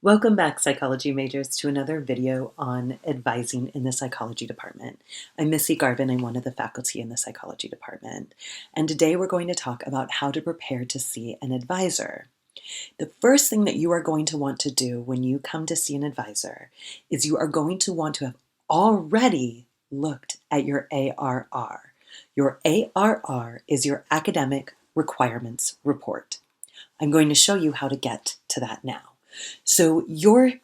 Welcome back, psychology majors, to another video on advising in the psychology department. I'm Missy Garvin. I'm one of the faculty in the psychology department. And today we're going to talk about how to prepare to see an advisor. The first thing that you are going to want to do when you come to see an advisor is you are going to want to have already looked at your ARR. Your ARR is your Academic Requirements Report. I'm going to show you how to get to that now. So your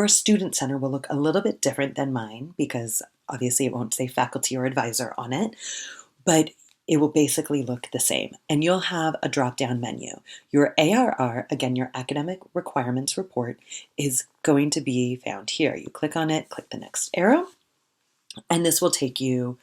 student center will look a little bit different than mine because obviously it won't say faculty or advisor on it, but it will basically look the same. And you'll have a drop-down menu. Your ARR, again, your Academic Requirements Report, is going to be found here. You click on it, click the next arrow, and this will take you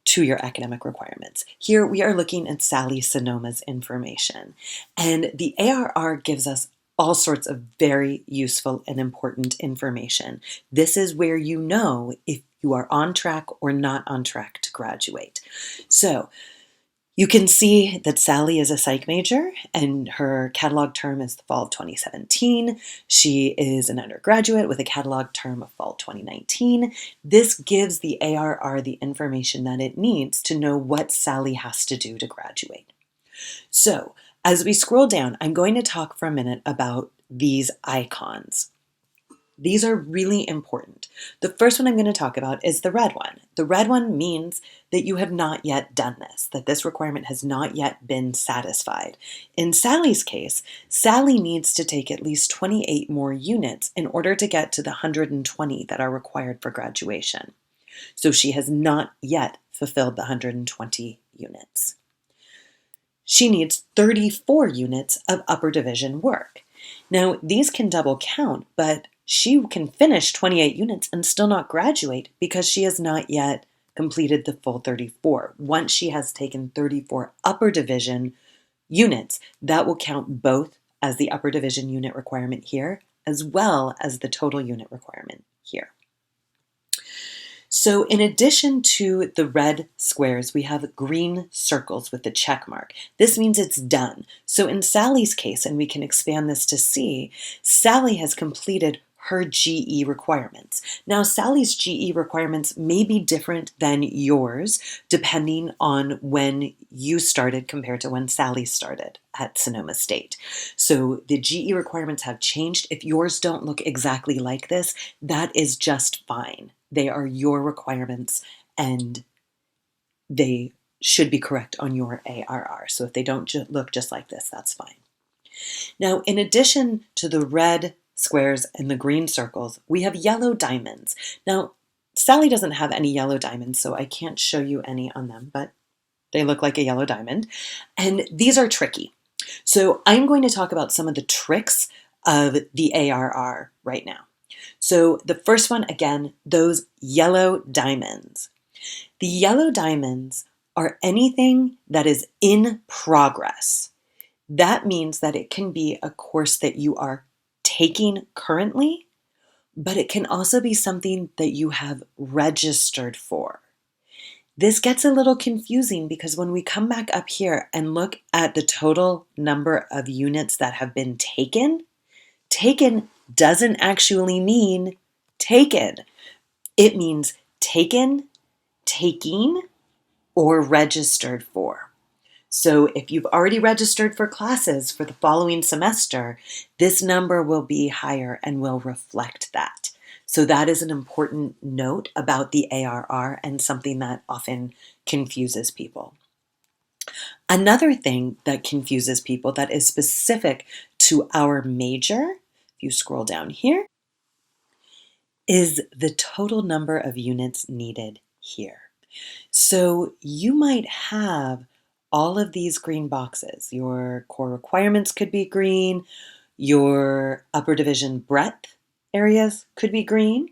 to your academic requirements. Here we are looking at Sally Sonoma's information, and the ARR gives us all sorts of very useful and important information. This is where you know if you are on track or not on track to graduate. So you can see that Sally is a psych major and her catalog term is the fall of 2017. She is an undergraduate with a catalog term of fall 2019. This gives the ARR the information that it needs to know what Sally has to do to graduate. So as we scroll down, I'm going to talk for a minute about these icons. These are really important. The first one I'm going to talk about is the red one. The red one means that you have not yet done this, that this requirement has not yet been satisfied. In Sally's case, Sally needs to take at least 28 more units in order to get to the 120 that are required for graduation. So she has not yet fulfilled the 120 units. She needs 34 units of upper division work. Now, these can double count, but she can finish 28 units and still not graduate because she has not yet completed the full 34. Once she has taken 34 upper division units, that will count both as the upper division unit requirement here, as well as the total unit requirement here. So in addition to the red squares, we have green circles with the check mark. This means it's done. So in Sally's case, and we can expand this to see, Sally has completed her GE requirements. Now, Sally's GE requirements may be different than yours, depending on when you started compared to when Sally started at Sonoma State. So the GE requirements have changed. If yours don't look exactly like this, that is just fine. They are your requirements and they should be correct on your ARR. So if they don't look just like this, that's fine. Now, in addition to the red squares and the green circles, we have yellow diamonds. Now, Sally doesn't have any yellow diamonds, so I can't show you any on them, but they look like a yellow diamond. And these are tricky. So I'm going to talk about some of the tricks of the ARR right now. So the first one, again, those yellow diamonds. The yellow diamonds are anything that is in progress. That means that it can be a course that you are taking currently, but it can also be something that you have registered for. This gets a little confusing because when we come back up here and look at the total number of units that have been taken doesn't actually mean taken. It means taken, taking, or registered for. So if you've already registered for classes for the following semester, this number will be higher and will reflect that. So that is an important note about the ARR and something that often confuses people. Another thing that confuses people that is specific to our major, if you scroll down here, is the total number of units needed here. So you might have all of these green boxes. Your core requirements could be green, your upper division breadth areas could be green,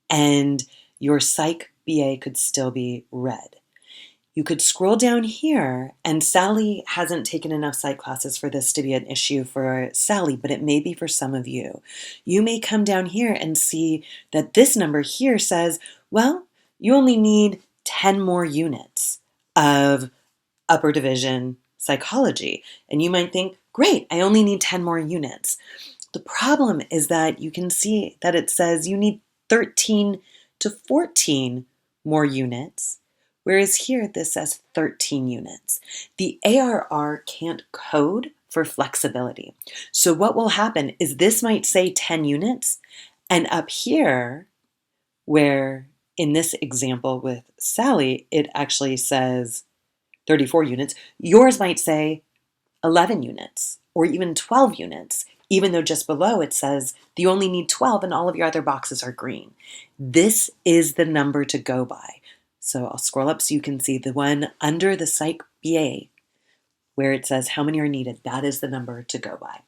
and your psych BA could still be red. You could scroll down here, and Sally hasn't taken enough psych classes for this to be an issue for Sally, but it may be for some of you. You may come down here and see that this number here says, well, you only need 10 more units of upper division psychology. And you might think, great, I only need 10 more units. The problem is that you can see that it says you need 13 to 14 more units, whereas here this says 13 units. The ARR can't code for flexibility. So what will happen is this might say 10 units, and up here, where in this example with Sally, it actually says 34 units, yours might say 11 units or even 12 units, even though just below it says you only need 12 and all of your other boxes are green. This is the number to go by. So I'll scroll up so you can see the one under the Psych BA where it says how many are needed. That is the number to go by.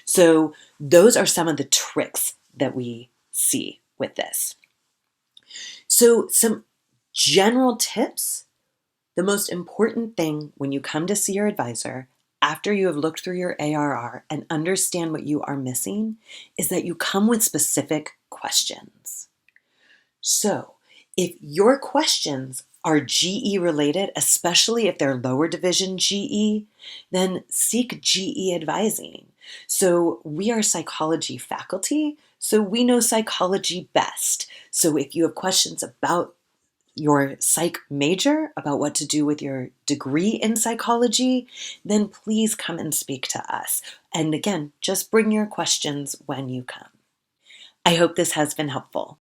So those are some of the tricks that we see with this. So some general tips. The most important thing when you come to see your advisor after you have looked through your ARR and understand what you are missing is that you come with specific questions. So if your questions are GE related, especially if they're lower division GE, then seek GE advising. So we are psychology faculty, so we know psychology best. So if you have questions about your psych major, about what to do with your degree in psychology, then please come and speak to us. And again, just bring your questions when you come. I hope this has been helpful.